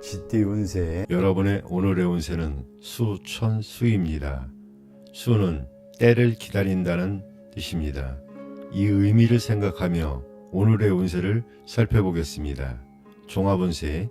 쥐띠 운세. 여러분의 오늘의 운세는 수천수입니다. 수는 때를 기다린다는 뜻입니다. 이 의미를 생각하며 오늘의 운세를 살펴보겠습니다. 종합운세.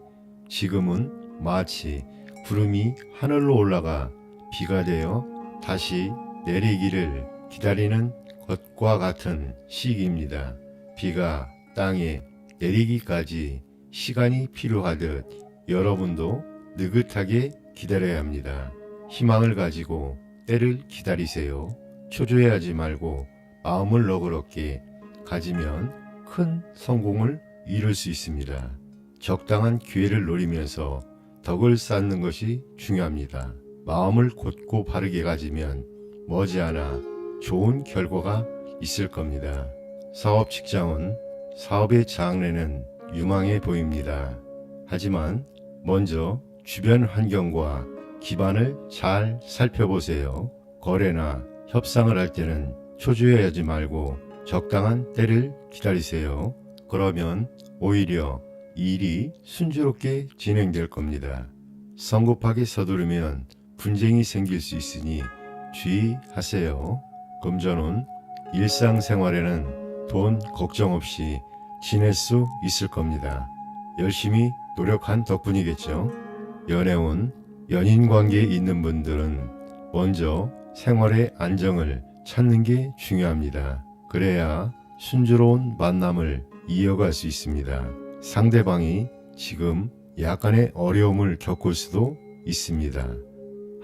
지금은 마치 구름이 하늘로 올라가 비가 되어 다시 내리기를 기다리는 것과 같은 시기입니다. 비가 땅에 내리기까지 시간이 필요하듯 여러분도 느긋하게 기다려야 합니다. 희망을 가지고 때를 기다리세요. 초조해하지 말고 마음을 너그럽게 가지면 큰 성공을 이룰 수 있습니다. 적당한 기회를 노리면서 덕을 쌓는 것이 중요합니다. 마음을 곧고 바르게 가지면 머지않아 좋은 결과가 있을 겁니다. 사업 직장은 사업의 장래는 유망해 보입니다. 하지만 먼저 주변 환경과 기반을 잘 살펴보세요. 거래나 협상을 할 때는 초조해하지 말고 적당한 때를 기다리세요. 그러면 오히려 일이 순조롭게 진행될 겁니다. 성급하게 서두르면 분쟁이 생길 수 있으니 주의하세요. 금전운. 일상생활에는 돈 걱정 없이 지낼 수 있을 겁니다. 열심히 노력한 덕분이겠죠. 연애운. 연인 관계에 있는 분들은 먼저 생활의 안정을 찾는 게 중요합니다. 그래야 순조로운 만남을 이어갈 수 있습니다. 상대방이 지금 약간의 어려움을 겪을 수도 있습니다.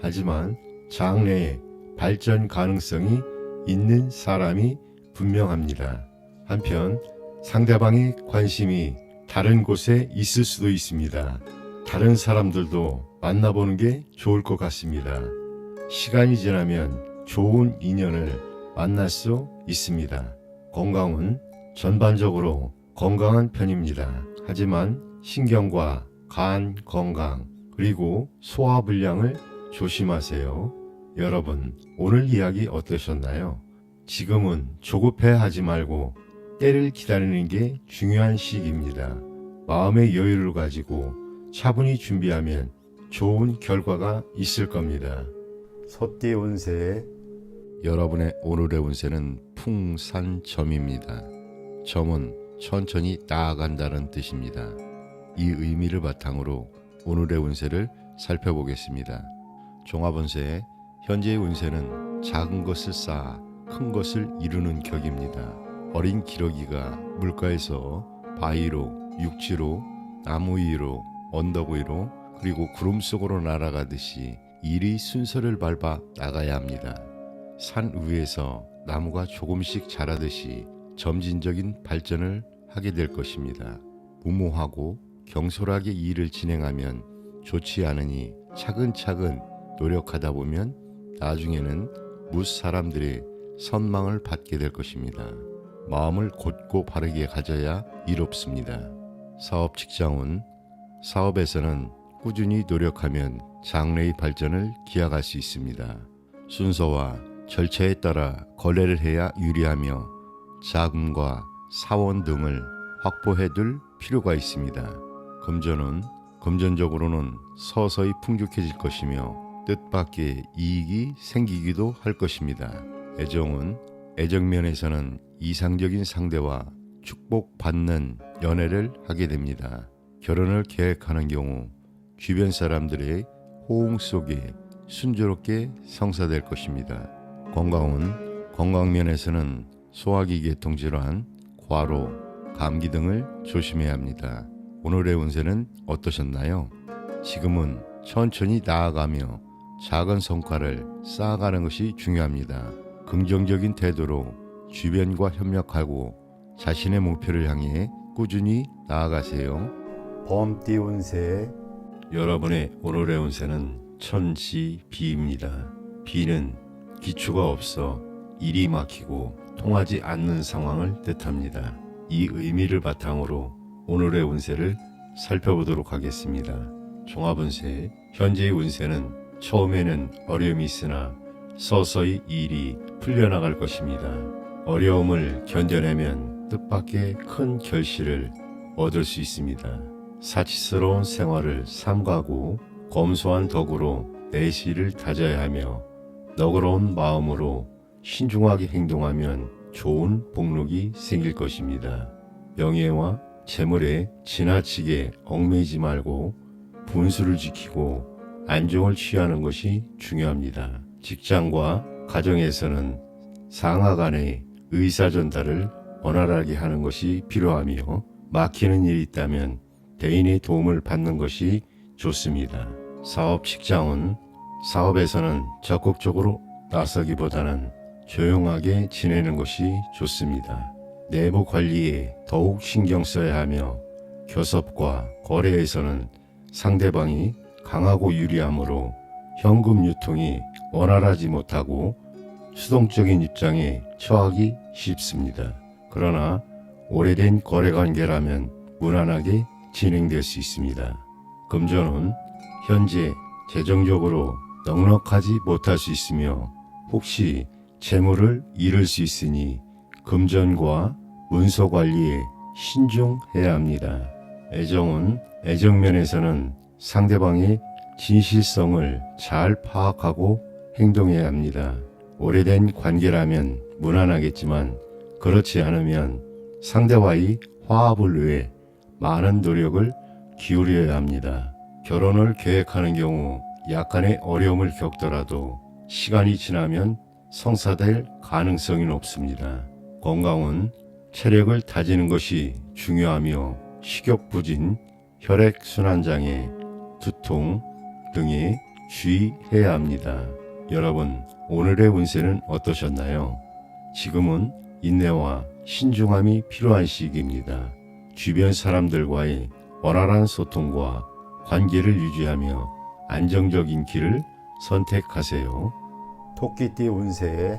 하지만 장래에 발전 가능성이 있는 사람이 분명합니다. 한편 상대방의 관심이 다른 곳에 있을 수도 있습니다. 다른 사람들도 만나보는 게 좋을 것 같습니다. 시간이 지나면 좋은 인연을 만날 수 있습니다. 건강은 전반적으로 건강한 편입니다. 하지만 신경과 간 건강 그리고 소화불량을 조심하세요. 여러분, 오늘 이야기 어떠셨나요? 지금은 조급해하지 말고 때를 기다리는 게 중요한 시기입니다. 마음의 여유를 가지고 차분히 준비하면 좋은 결과가 있을 겁니다. 소띠 운세. 여러분의 오늘의 운세는 풍산점입니다. 점은 천천히 나아간다는 뜻입니다. 이 의미를 바탕으로 오늘의 운세를 살펴보겠습니다. 종합운세. 현재의 운세는 작은 것을 쌓아 큰 것을 이루는 격입니다. 어린 기러기가 물가에서 바위로, 육지로, 나무 위로, 언덕 위로 그리고 구름 속으로 날아가듯이 일이 순서를 밟아 나가야 합니다. 산 위에서 나무가 조금씩 자라듯이 점진적인 발전을 하게 될 것입니다. 무모하고 경솔하게 일을 진행하면 좋지 않으니 차근차근 노력하다 보면 나중에는 무사람들의 선망을 받게 될 것입니다. 마음을 곧고 바르게 가져야 이롭습니다. 사업 직장운. 사업에서는 꾸준히 노력하면 장래의 발전을 기약할 수 있습니다. 순서와 절차에 따라 거래를 해야 유리하며 자금과 사원 등을 확보해둘 필요가 있습니다. 금전은 금전적으로는 서서히 풍족해질 것이며 뜻밖의 이익이 생기기도 할 것입니다. 애정은 애정면에서는 이상적인 상대와 축복받는 연애를 하게 됩니다. 결혼을 계획하는 경우 주변 사람들의 호응 속에 순조롭게 성사될 것입니다. 건강은 건강면에서는 소화기 계통 질환, 과로, 감기 등을 조심해야 합니다. 오늘의 운세는 어떠셨나요? 지금은 천천히 나아가며 작은 성과를 쌓아가는 것이 중요합니다. 긍정적인 태도로 주변과 협력하고 자신의 목표를 향해 꾸준히 나아가세요. 범띠 운세. 여러분의 오늘의 운세는 천지비입니다. 비는 기초가 없어 일이 막히고 통하지 않는 상황을 뜻합니다. 이 의미를 바탕으로 오늘의 운세를 살펴보도록 하겠습니다. 종합운세. 현재의 운세는 처음에는 어려움이 있으나 서서히 일이 풀려나갈 것입니다. 어려움을 견뎌내면 뜻밖의 큰 결실을 얻을 수 있습니다. 사치스러운 생활을 삼가고 검소한 덕으로 내실을 다져야 하며 너그러운 마음으로 신중하게 행동하면 좋은 복록이 생길 것입니다. 명예와 재물에 지나치게 얽매이지 말고 분수를 지키고 안정을 취하는 것이 중요합니다. 직장과 가정에서는 상하 간의 의사 전달을 원활하게 하는 것이 필요하며 막히는 일이 있다면 대인의 도움을 받는 것이 좋습니다. 사업 직장은 사업에서는 적극적으로 나서기보다는 조용하게 지내는 것이 좋습니다. 내부 관리에 더욱 신경 써야 하며 교섭과 거래에서는 상대방이 강하고 유리하므로 현금 유통이 원활하지 못하고 수동적인 입장에 처하기 쉽습니다. 그러나 오래된 거래 관계라면 무난하게 진행될 수 있습니다. 금전은 현재 재정적으로 넉넉하지 못할 수 있으며 혹시 재물을 잃을 수 있으니 금전과 문서 관리에 신중해야 합니다. 애정은 애정면에서는 상대방의 진실성을 잘 파악하고 행동해야 합니다. 오래된 관계라면 무난하겠지만 그렇지 않으면 상대와의 화합을 위해 많은 노력을 기울여야 합니다. 결혼을 계획하는 경우 약간의 어려움을 겪더라도 시간이 지나면 성사될 가능성이 높습니다. 건강은 체력을 다지는 것이 중요하며 식욕부진, 혈액순환장애, 두통 등에 주의해야 합니다. 여러분, 오늘의 운세는 어떠셨나요? 지금은 인내와 신중함이 필요한 시기입니다. 주변 사람들과의 원활한 소통과 관계를 유지하며 안정적인 길을 선택하세요. 토끼띠 운세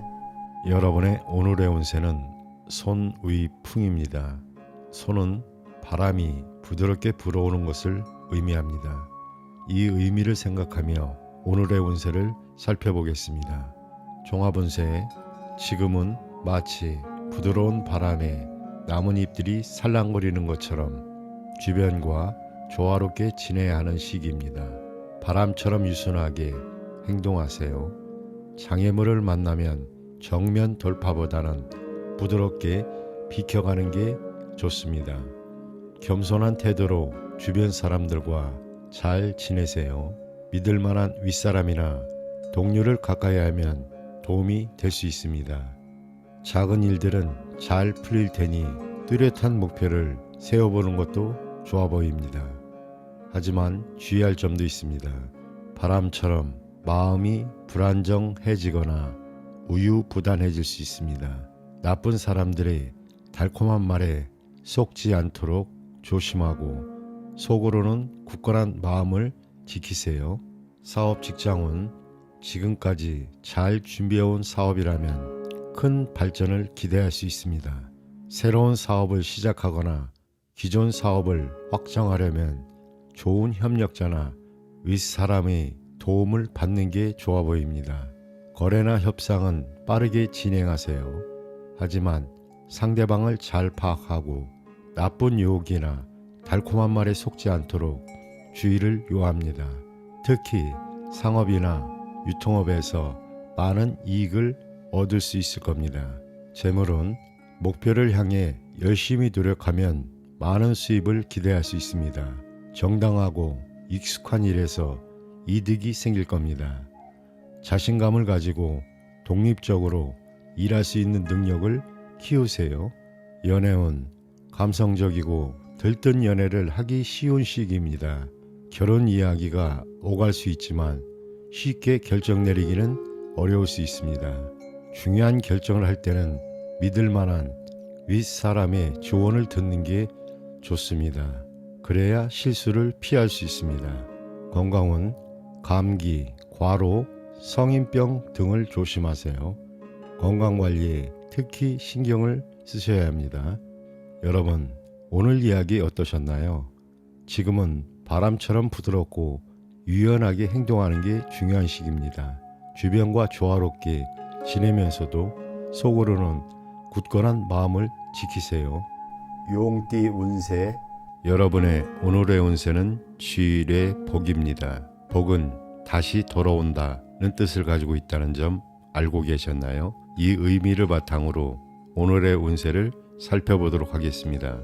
여러분의 오늘의 운세는 손위풍입니다. 손은 바람이 부드럽게 불어오는 것을 의미합니다. 이 의미를 생각하며 오늘의 운세를 살펴보겠습니다. 종합운세, 지금은 마치 부드러운 바람에 나뭇잎들이 살랑거리는 것처럼 주변과 조화롭게 지내야 하는 시기입니다. 바람처럼 유순하게 행동하세요. 장애물을 만나면 정면 돌파보다는 부드럽게 비켜가는 게 좋습니다. 겸손한 태도로 주변 사람들과 잘 지내세요. 믿을 만한 윗사람이나 동료를 가까이 하면 도움이 될 수 있습니다. 작은 일들은 잘 풀릴 테니 뚜렷한 목표를 세워보는 것도 좋아 보입니다. 하지만 주의할 점도 있습니다. 바람처럼 마음이 불안정해지거나 우유부단해질 수 있습니다. 나쁜 사람들의 달콤한 말에 속지 않도록 조심하고 속으로는 굳건한 마음을 지키세요. 사업 직장은 지금까지 잘 준비해온 사업이라면 큰 발전을 기대할 수 있습니다. 새로운 사업을 시작하거나 기존 사업을 확장하려면 좋은 협력자나 윗사람의 도움을 받는 게 좋아 보입니다. 거래나 협상은 빠르게 진행하세요. 하지만 상대방을 잘 파악하고 나쁜 유혹이나 달콤한 말에 속지 않도록 주의를 요합니다. 특히 상업이나 유통업에서 많은 이익을 얻을 수 있을 겁니다. 재물은 목표를 향해 열심히 노력하면 많은 수입을 기대할 수 있습니다. 정당하고 익숙한 일에서 이득이 생길 겁니다. 자신감을 가지고 독립적으로 일할 수 있는 능력을 키우세요. 연애운 감성적이고 들뜬 연애를 하기 쉬운 시기입니다. 결혼 이야기가 오갈 수 있지만 쉽게 결정 내리기는 어려울 수 있습니다. 중요한 결정을 할 때는 믿을 만한 윗사람의 조언을 듣는 게 좋습니다. 그래야 실수를 피할 수 있습니다. 건강은 감기, 과로, 성인병 등을 조심하세요. 건강관리에 특히 신경을 쓰셔야 합니다. 여러분, 오늘 이야기 어떠셨나요? 지금은 바람처럼 부드럽고 유연하게 행동하는 게 중요한 시기입니다. 주변과 조화롭게 지내면서도 속으로는 굳건한 마음을 지키세요. 용띠 운세 여러분의 오늘의 운세는 쥐일의 복입니다. 복은 다시 돌아온다는 뜻을 가지고 있다는 점 알고 계셨나요? 이 의미를 바탕으로 오늘의 운세를 살펴보도록 하겠습니다.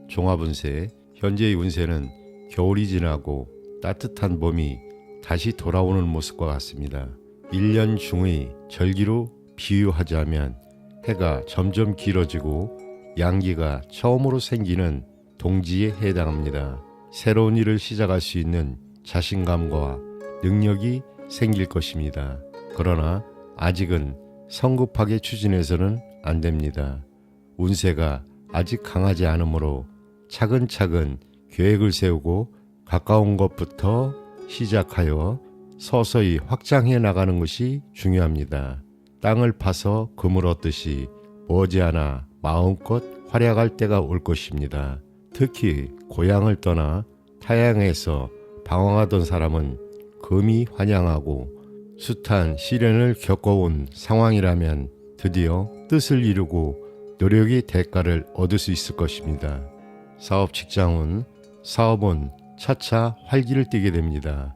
종합운세, 현재의 운세는 겨울이 지나고 따뜻한 봄이 다시 돌아오는 모습과 같습니다. 1년 중의 절기로 비유하자면 해가 점점 길어지고 양기가 처음으로 생기는 동지에 해당합니다. 새로운 일을 시작할 수 있는 자신감과 능력이 생길 것입니다. 그러나 아직은 성급하게 추진해서는 안 됩니다. 운세가 아직 강하지 않으므로 차근차근 계획을 세우고 가까운 것부터 시작하여 서서히 확장해 나가는 것이 중요합니다. 땅을 파서 금을 얻듯이 머지않아 마음껏 활약할 때가 올 것입니다. 특히 고향을 떠나 타향에서 방황하던 사람은 금이 환영하고 숱한 시련을 겪어온 상황이라면 드디어 뜻을 이루고 노력의 대가를 얻을 수 있을 것입니다. 사업 직장은 사업은 차차 활기를 띠게 됩니다.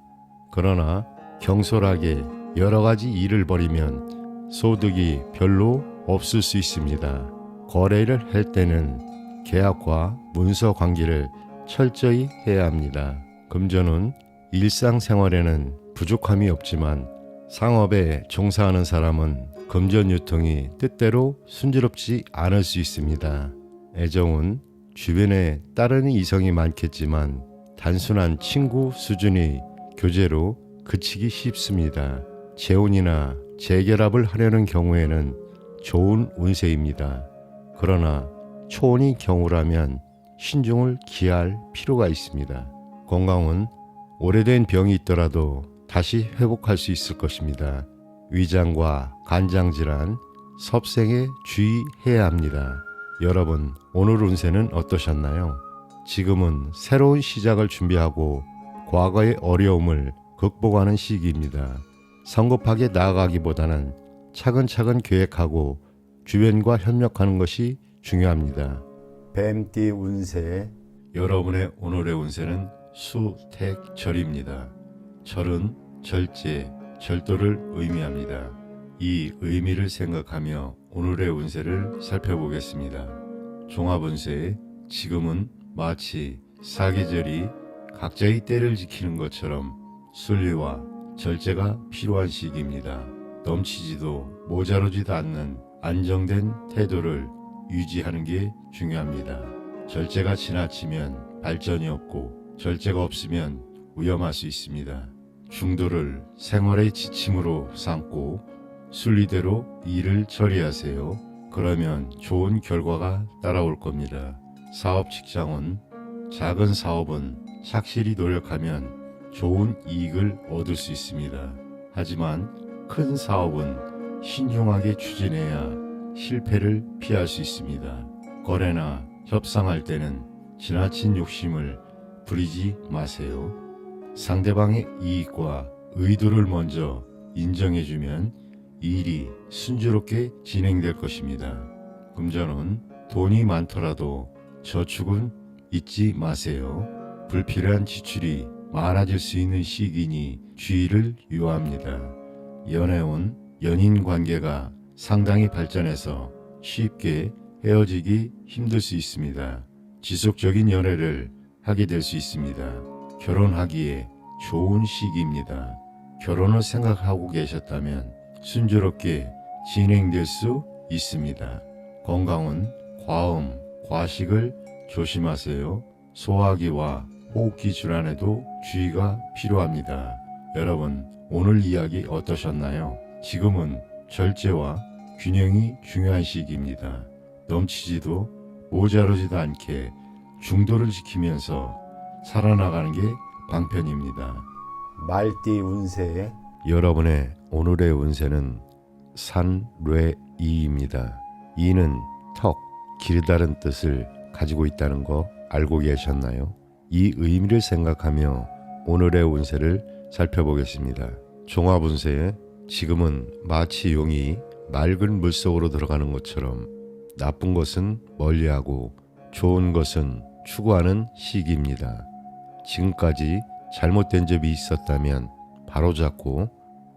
그러나 경솔하게 여러 가지 일을 벌이면 소득이 별로 없을 수 있습니다. 거래를 할 때는 계약과 문서 관계를 철저히 해야 합니다. 금전은 일상생활에는 부족함이 없지만 상업에 종사하는 사람은 금전 유통이 뜻대로 순조롭지 않을 수 있습니다. 애정은 주변에 따르는 이성이 많겠지만 단순한 친구 수준의 교제로 그치기 쉽습니다. 재혼이나 재결합을 하려는 경우에는 좋은 운세입니다. 그러나 초혼의 경우라면 신중을 기할 필요가 있습니다. 건강은 오래된 병이 있더라도 다시 회복할 수 있을 것입니다. 위장과 간장질환, 섭생에 주의해야 합니다. 여러분, 오늘 운세는 어떠셨나요? 지금은 새로운 시작을 준비하고 과거의 어려움을 극복하는 시기입니다. 성급하게 나아가기보다는 차근차근 계획하고 주변과 협력하는 것이 중요합니다. 뱀띠 운세, 여러분의 오늘의 운세는 수택절입니다. 절은 절제, 절도를 의미합니다. 이 의미를 생각하며 오늘의 운세를 살펴보겠습니다. 종합운세, 지금은 마치 사계절이 각자의 때를 지키는 것처럼 순리와 절제가 필요한 시기입니다. 넘치지도 모자르지도 않는 안정된 태도를 유지하는 게 중요합니다. 절제가 지나치면 발전이 없고 절제가 없으면 위험할 수 있습니다. 중도를 생활의 지침으로 삼고 순리대로 일을 처리하세요. 그러면 좋은 결과가 따라올 겁니다. 사업 직장은 작은 사업은 착실히 노력하면 좋은 이익을 얻을 수 있습니다. 하지만 큰 사업은 신중하게 추진해야 실패를 피할 수 있습니다. 거래나 협상할 때는 지나친 욕심을 부리지 마세요. 상대방의 이익과 의도를 먼저 인정해주면 일이 순조롭게 진행될 것입니다. 금전은 돈이 많더라도 저축은 잊지 마세요. 불필요한 지출이 많아질 수 있는 시기니 주의를 요합니다. 연애운, 연인 관계가 상당히 발전해서 쉽게 헤어지기 힘들 수 있습니다. 지속적인 연애를 하게 될 수 있습니다. 결혼하기에 좋은 시기입니다. 결혼을 생각하고 계셨다면 순조롭게 진행될 수 있습니다. 건강은 과음, 과식을 조심하세요. 소화기와 호흡기 질환에도 주의가 필요합니다. 여러분, 오늘 이야기 어떠셨나요? 지금은 절제와 균형이 중요한 시기입니다. 넘치지도 모자르지도 않게 중도를 지키면서 살아나가는 게 방편입니다. 말띠 운세, 여러분의 오늘의 운세는 산뢰이입니다. 이는 턱, 길다란 뜻을 가지고 있다는 거 알고 계셨나요? 이 의미를 생각하며 오늘의 운세를 살펴보겠습니다. 종합운세에 지금은 마치 용이 맑은 물속으로 들어가는 것처럼 나쁜 것은 멀리하고 좋은 것은 추구하는 시기입니다. 지금까지 잘못된 점이 있었다면 바로잡고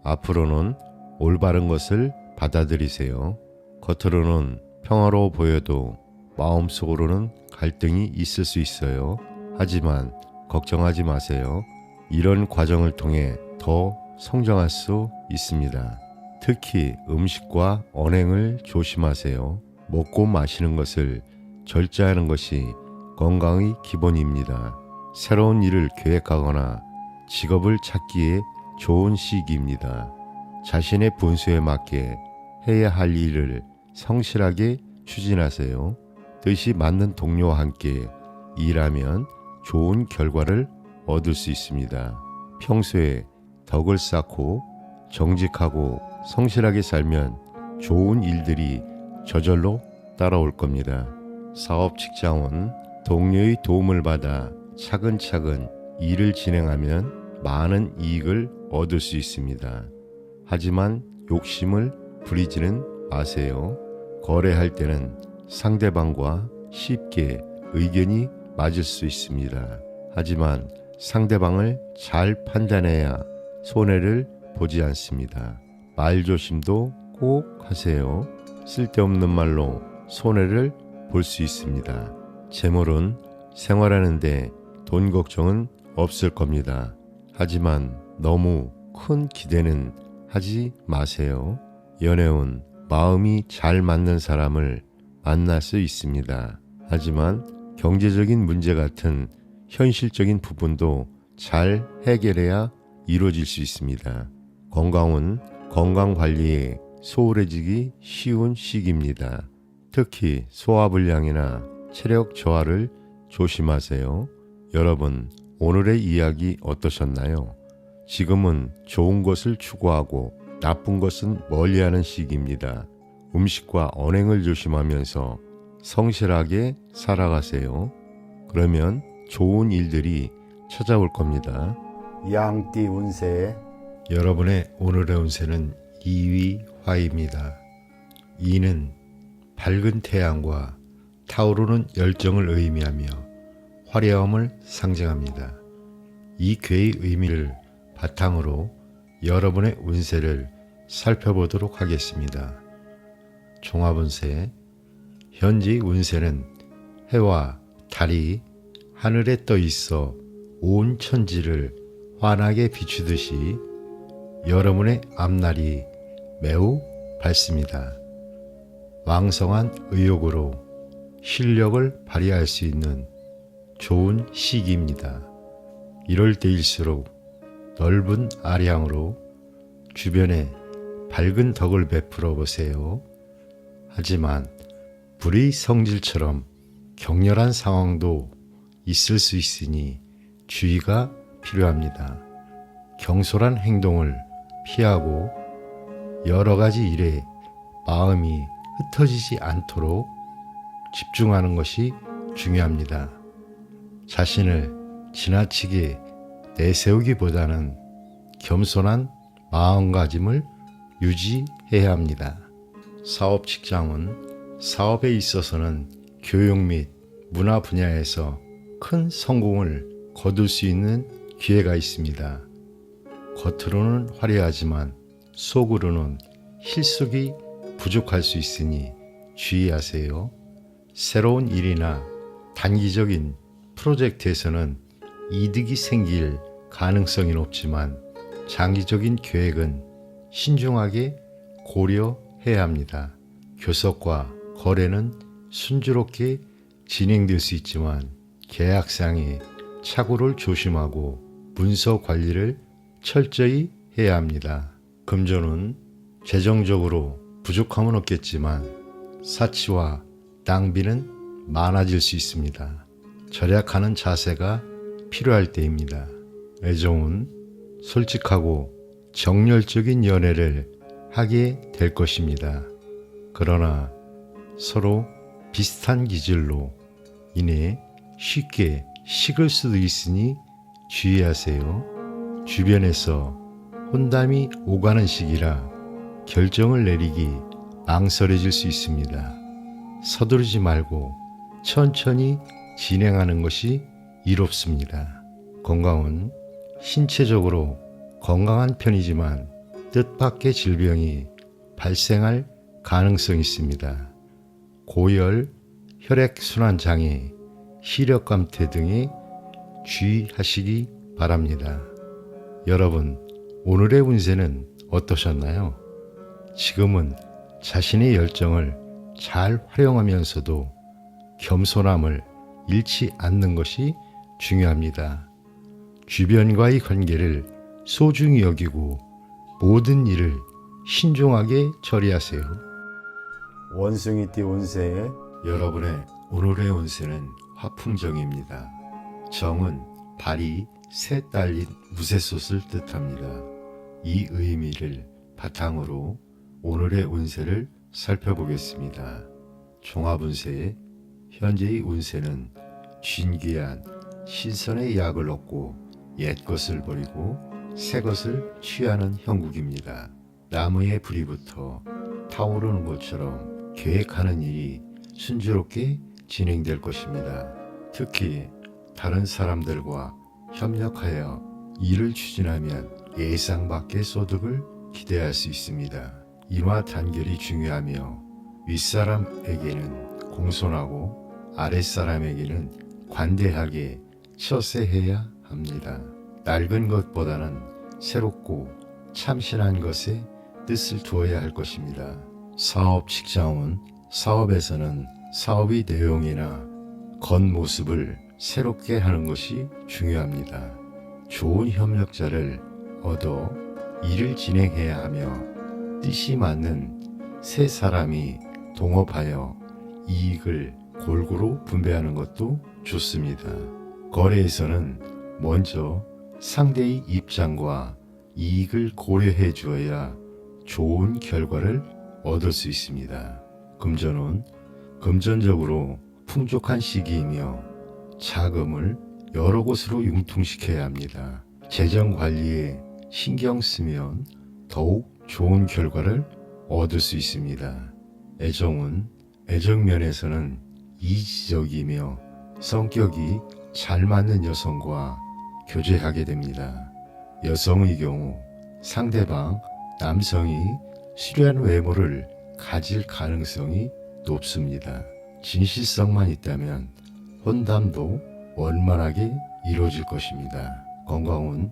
앞으로는 올바른 것을 받아들이세요. 겉으로는 평화로워 보여도 마음속으로는 갈등이 있을 수 있어요. 하지만 걱정하지 마세요. 이런 과정을 통해 더 성장할 수 있습니다. 특히 음식과 언행을 조심하세요. 먹고 마시는 것을 절제하는 것이 건강의 기본입니다. 새로운 일을 계획하거나 직업을 찾기에 좋은 시기입니다. 자신의 분수에 맞게 해야 할 일을 성실하게 추진하세요. 뜻이 맞는 동료와 함께 일하면 좋은 결과를 얻을 수 있습니다. 평소에 덕을 쌓고 정직하고 성실하게 살면 좋은 일들이 저절로 따라올 겁니다. 사업 직장은 동료의 도움을 받아 차근차근 일을 진행하면 많은 이익을 얻을 수 있습니다. 하지만 욕심을 부리지는 마세요. 거래할 때는 상대방과 쉽게 의견이 맞을 수 있습니다. 하지만 상대방을 잘 판단해야 손해를 보지 않습니다. 말조심도 꼭 하세요. 쓸데없는 말로 손해를 볼 수 있습니다. 재물은 생활하는데 돈 걱정은 없을 겁니다. 하지만 너무 큰 기대는 하지 마세요. 연애운 마음이 잘 맞는 사람을 만날 수 있습니다. 하지만 경제적인 문제 같은 현실적인 부분도 잘 해결해야 이루어질 수 있습니다. 건강은 건강관리에 소홀해지기 쉬운 시기입니다. 특히 소화불량이나 체력 저하를 조심하세요. 여러분, 오늘의 이야기 어떠셨나요? 지금은 좋은 것을 추구하고 나쁜 것은 멀리하는 시기입니다. 음식과 언행을 조심하면서 성실하게 살아가세요. 그러면 좋은 일들이 찾아올 겁니다. 양띠 운세 여러분의 오늘의 운세는 2위 화입니다. 2는 밝은 태양과 타오르는 열정을 의미하며 화려함을 상징합니다. 이 괴의 의미를 바탕으로 여러분의 운세를 살펴보도록 하겠습니다. 종합운세 현재 운세는 해와 달이 하늘에 떠 있어 온 천지를 환하게 비추듯이 여러분의 앞날이 매우 밝습니다. 왕성한 의욕으로 실력을 발휘할 수 있는 좋은 시기입니다. 이럴 때일수록 넓은 아량으로 주변에 밝은 덕을 베풀어 보세요. 하지만 불의 성질처럼 격렬한 상황도 있을 수 있으니 주의가 필요합니다. 경솔한 행동을 피하고 여러 가지 일에 마음이 흩어지지 않도록 집중하는 것이 중요합니다. 자신을 지나치게 내세우기보다는 겸손한 마음가짐을 유지해야 합니다. 사업 직장은 사업에 있어서는 교육 및 문화 분야에서 큰 성공을 거둘 수 있는 기회가 있습니다. 겉으로는 화려하지만 속으로는 실속이 부족할 수 있으니 주의하세요. 새로운 일이나 단기적인 프로젝트에서는 이득이 생길 가능성이 높지만 장기적인 계획은 신중하게 고려해야 합니다. 교섭과 거래는 순조롭게 진행될 수 있지만 계약상의 착오를 조심하고 문서 관리를 철저히 해야 합니다. 금전은 재정적으로 부족함은 없겠지만 사치와 낭비는 많아질 수 있습니다. 절약하는 자세가 필요할 때입니다. 애정은 솔직하고 정열적인 연애를 하게 될 것입니다. 그러나 서로 비슷한 기질로 인해 쉽게 식을 수도 있으니 주의하세요. 주변에서 혼담이 오가는 시기라 결정을 내리기 망설여질 수 있습니다. 서두르지 말고 천천히 진행하는 것이 이롭습니다. 건강은 신체적으로 건강한 편이지만 뜻밖의 질병이 발생할 가능성이 있습니다. 고열, 혈액순환 장애, 시력감퇴 등에 주의하시기 바랍니다. 여러분, 오늘의 운세는 어떠셨나요? 지금은 자신의 열정을 잘 활용하면서도 겸손함을 잃지 않는 것이 중요합니다. 주변과의 관계를 소중히 여기고 모든 일을 신중하게 처리하세요. 원숭이띠 운세 여러분의 오늘의 운세는 화풍정입니다. 정은 발이 새 딸린 무쇠솥을 뜻합니다. 이 의미를 바탕으로 오늘의 운세를 살펴보겠습니다. 종합운세 현재의 운세는 진귀한 신선의 약을 얻고 옛 것을 버리고 새 것을 취하는 형국입니다. 나무에 불이 붙어 타오르는 것처럼 계획하는 일이 순조롭게 진행될 것입니다. 특히 다른 사람들과 협력하여 일을 추진하면 예상 밖의 소득을 기대할 수 있습니다. 인화 단결이 중요하며 윗사람에게는 공손하고 아랫사람에게는 관대하게 처세해야 합니다. 낡은 것보다는 새롭고 참신한 것에 뜻을 두어야 할 것입니다. 사업 직장은 사업에서는 사업의 내용이나 겉모습을 새롭게 하는 것이 중요합니다. 좋은 협력자를 얻어 일을 진행해야 하며 뜻이 맞는 세 사람이 동업하여 이익을 골고루 분배하는 것도 좋습니다. 거래에서는 먼저 상대의 입장과 이익을 고려해 주어야 좋은 결과를 얻을 수 있습니다. 금전은 금전적으로 풍족한 시기이며 자금을 여러 곳으로 융통시켜야 합니다. 재정 관리에 신경 쓰면 더욱 좋은 결과를 얻을 수 있습니다. 애정은 애정면에서는 이지적이며 성격이 잘 맞는 여성과 교제하게 됩니다. 여성의 경우 상대방 남성이 수려한 외모를 가질 가능성이 높습니다. 진실성만 있다면 혼담도 원만하게 이루어질 것입니다. 건강은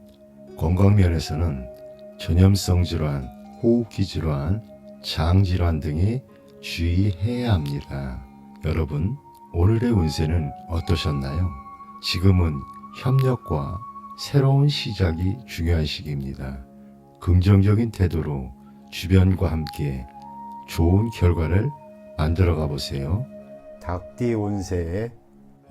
건강면에서는 전염성 질환, 호흡기 질환, 장 질환 등에 주의해야 합니다. 여러분, 오늘의 운세는 어떠셨나요? 지금은 협력과 새로운 시작이 중요한 시기입니다. 긍정적인 태도로 주변과 함께 좋은 결과를 만들어 가보세요. 닭띠 운세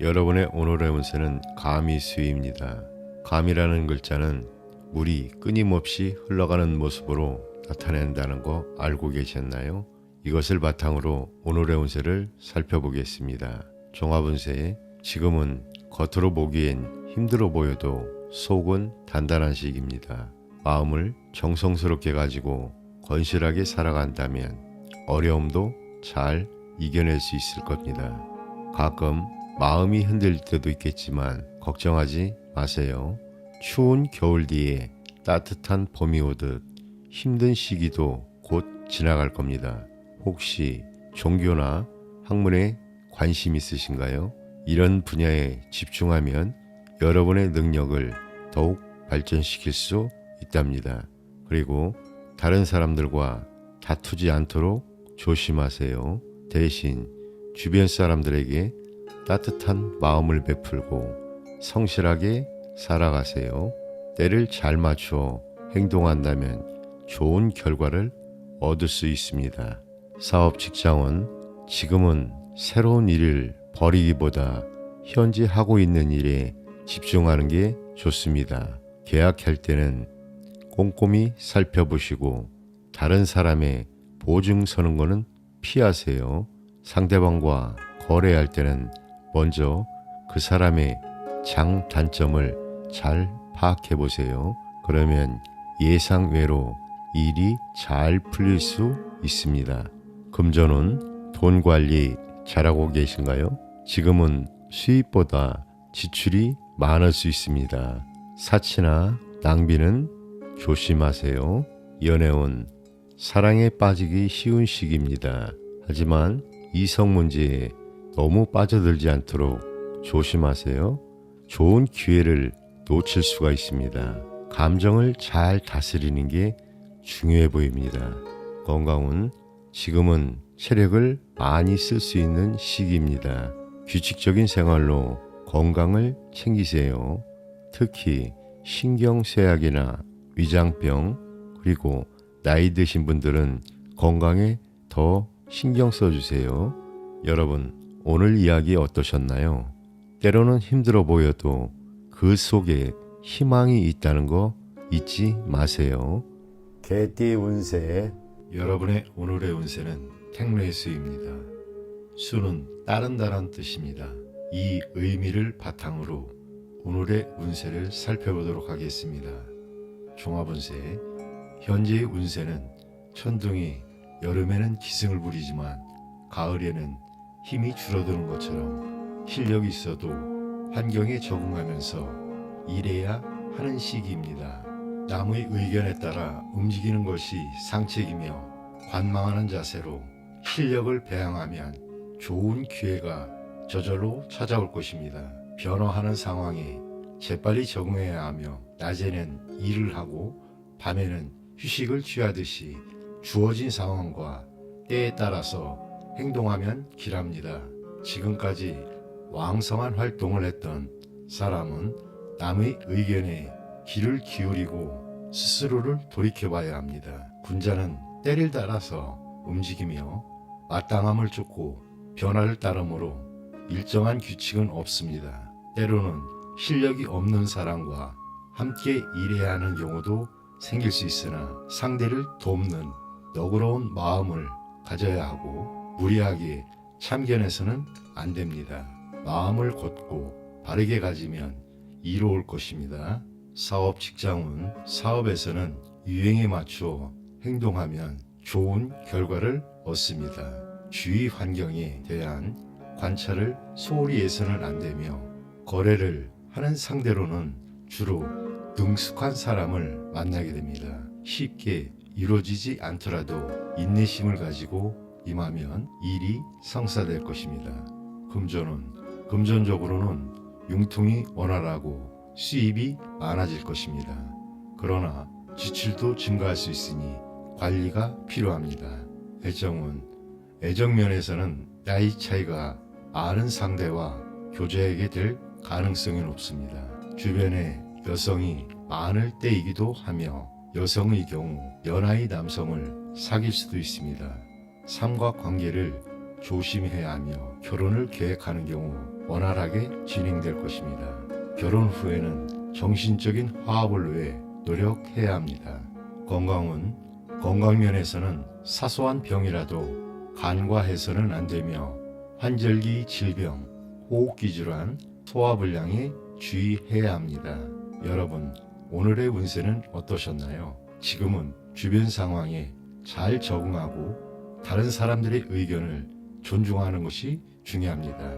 여러분의 오늘의 운세는 가미수입니다. 감이라는 글자는 물이 끊임없이 흘러가는 모습으로 나타낸다는 거 알고 계셨나요? 이것을 바탕으로 오늘의 운세를 살펴보겠습니다. 종합운세 지금은 겉으로 보기엔 힘들어 보여도 속은 단단한 시기입니다. 마음을 정성스럽게 가지고 건실하게 살아간다면 어려움도 잘 이겨낼 수 있을 겁니다. 가끔 마음이 흔들릴 때도 있겠지만 걱정하지 마세요. 추운 겨울 뒤에 따뜻한 봄이 오듯 힘든 시기도 곧 지나갈 겁니다. 혹시 종교나 학문에 관심 있으신가요? 이런 분야에 집중하면 여러분의 능력을 더욱 발전시킬 수 있답니다. 그리고 다른 사람들과 다투지 않도록 조심하세요. 대신 주변 사람들에게 따뜻한 마음을 베풀고 성실하게 살아가세요. 때를 잘 맞추어 행동한다면 좋은 결과를 얻을 수 있습니다. 사업 직장은 지금은 새로운 일을 벌이기보다 현재 하고 있는 일에 집중하는 게 좋습니다. 계약할 때는 꼼꼼히 살펴보시고 다른 사람의 보증 서는 거는 피하세요. 상대방과 거래할 때는 먼저 그 사람의 장단점을 잘 파악해 보세요. 그러면 예상외로 일이 잘 풀릴 수 있습니다. 금전은 돈 관리 잘하고 계신가요? 지금은 수입보다 지출이 많을 수 있습니다. 사치나 낭비는 조심하세요. 연애운, 사랑에 빠지기 쉬운 시기입니다. 하지만 이성 문제에 너무 빠져들지 않도록 조심하세요. 좋은 기회를 놓칠 수가 있습니다. 감정을 잘 다스리는 게 중요해 보입니다. 건강은 지금은 체력을 많이 쓸 수 있는 시기입니다. 규칙적인 생활로 건강을 챙기세요. 특히 신경쇠약이나 위장병, 그리고 나이 드신 분들은 건강에 더 신경 써주세요. 여러분, 오늘 이야기 어떠셨나요? 때로는 힘들어 보여도 그 속에 희망이 있다는 거 잊지 마세요. 개띠 운세 여러분의 오늘의 운세는 택레수입니다. 수는 따른다란 뜻입니다. 이 의미를 바탕으로 오늘의 운세를 살펴보도록 하겠습니다. 종합운세, 현재의 운세는 천둥이 여름에는 기승을 부리지만 가을에는 힘이 줄어드는 것처럼 실력이 있어도 환경에 적응하면서 일해야 하는 시기입니다. 남의 의견에 따라 움직이는 것이 상책이며 관망하는 자세로 실력을 배양하면 좋은 기회가 저절로 찾아올 것입니다. 변화하는 상황에 재빨리 적응해야 하며 낮에는 일을 하고 밤에는 휴식을 취하듯이 주어진 상황과 때에 따라서 행동하면 길합니다. 지금까지 왕성한 활동을 했던 사람은 남의 의견에 귀를 기울이고 스스로를 돌이켜봐야 합니다. 군자는 때를 따라서 움직이며 마땅함을 쫓고 변화를 따르므로 일정한 규칙은 없습니다. 때로는 실력이 없는 사람과 함께 일해야 하는 경우도 생길 수 있으나 상대를 돕는 너그러운 마음을 가져야 하고 무리하게 참견해서는 안 됩니다. 마음을 곧고 바르게 가지면 이로울 것입니다. 사업 직장은 사업에서는 유행에 맞추어 행동하면 좋은 결과를 얻습니다. 주위 환경에 대한 관찰을 소홀히 해서는 안 되며 거래를 하는 상대로는 주로 능숙한 사람을 만나게 됩니다. 쉽게 이루어지지 않더라도 인내심을 가지고 임하면 일이 성사될 것입니다. 금전적으로는 융통이 원활하고 수입이 많아질 것입니다. 그러나 지출도 증가할 수 있으니 관리가 필요합니다. 애정면에서는 나이 차이가 많은 상대와 교제하게 될 가능성이 높습니다. 주변에 여성이 많을 때이기도 하며 여성의 경우 연하의 남성을 사귈 수도 있습니다. 삼각관계를 조심해야 하며 결혼을 계획하는 경우 원활하게 진행될 것입니다. 결혼 후에는 정신적인 화합을 위해 노력해야 합니다. 건강면에서는 사소한 병이라도 간과해서는 안 되며 환절기 질병, 호흡기 질환, 소화불량에 주의해야 합니다. 여러분, 오늘의 운세는 어떠셨나요? 지금은 주변 상황에 잘 적응하고 다른 사람들의 의견을 존중하는 것이 중요합니다.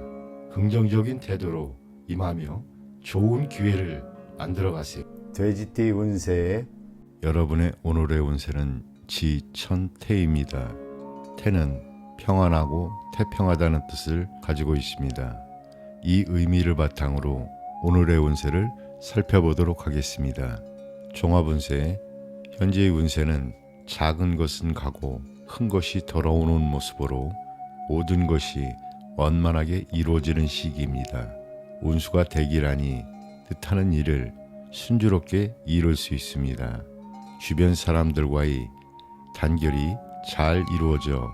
긍정적인 태도로 임하며 좋은 기회를 만들어가세요. 돼지띠 운세 여러분의 오늘의 운세는 지천태입니다. 태는 평안하고 태평하다는 뜻을 가지고 있습니다. 이 의미를 바탕으로 오늘의 운세를 살펴보도록 하겠습니다. 종합운세, 현재의 운세는 작은 것은 가고 큰 것이 돌아오는 모습으로 모든 것이 원만하게 이루어지는 시기입니다. 운수가 대기라니 뜻하는 일을 순조롭게 이룰 수 있습니다. 주변 사람들과의 단결이 잘 이루어져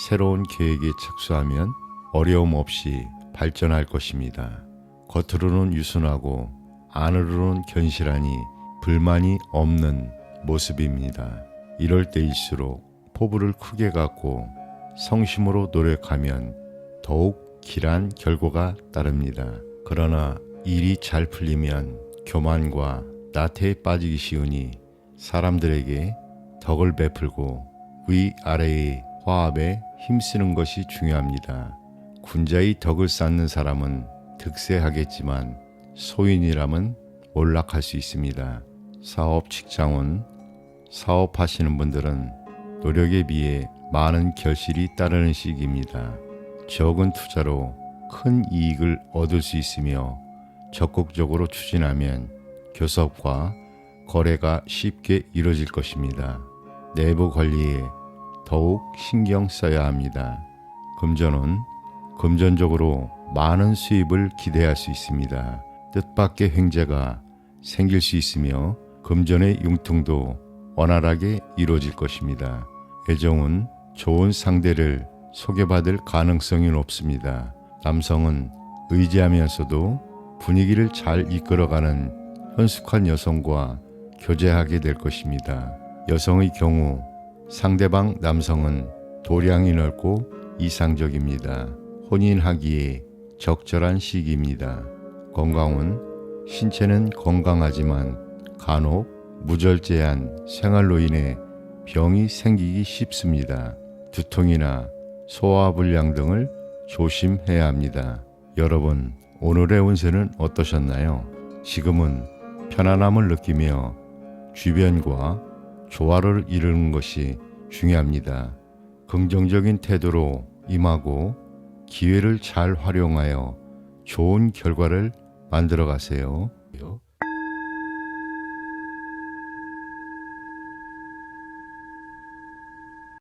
새로운 계획에 착수하면 어려움 없이 발전할 것입니다. 겉으로는 유순하고 안으로는 견실하니 불만이 없는 모습입니다. 이럴 때일수록 포부를 크게 갖고 성심으로 노력하면 더욱 길한 결과가 따릅니다. 그러나 일이 잘 풀리면 교만과 나태에 빠지기 쉬우니 사람들에게 덕을 베풀고 위아래의 화합에 힘쓰는 것이 중요합니다. 군자의 덕을 쌓는 사람은 득세하겠지만 소인이라면 몰락할 수 있습니다. 사업 직장운, 사업하시는 분들은 노력에 비해 많은 결실이 따르는 시기입니다. 적은 투자로 큰 이익을 얻을 수 있으며 적극적으로 추진하면 교섭과 거래가 쉽게 이루어질 것입니다. 내부 관리에 더욱 신경 써야 합니다. 금전은 금전적으로 많은 수입을 기대할 수 있습니다. 뜻밖의 횡재가 생길 수 있으며 금전의 융통도 원활하게 이루어질 것입니다. 애정은 좋은 상대를 소개받을 가능성이 높습니다. 남성은 의지하면서도 분위기를 잘 이끌어가는 현숙한 여성과 교제하게 될 것입니다. 여성의 경우 상대방 남성은 도량이 넓고 이상적입니다. 혼인하기에 적절한 시기입니다. 건강은 신체는 건강하지만 간혹 무절제한 생활로 인해 병이 생기기 쉽습니다. 두통이나 소화불량 등을 조심해야 합니다. 여러분, 오늘의 운세는 어떠셨나요? 지금은 편안함을 느끼며 주변과 조화를 이루는 것이 중요합니다. 긍정적인 태도로 임하고 기회를 잘 활용하여 좋은 결과를 만들어 가세요.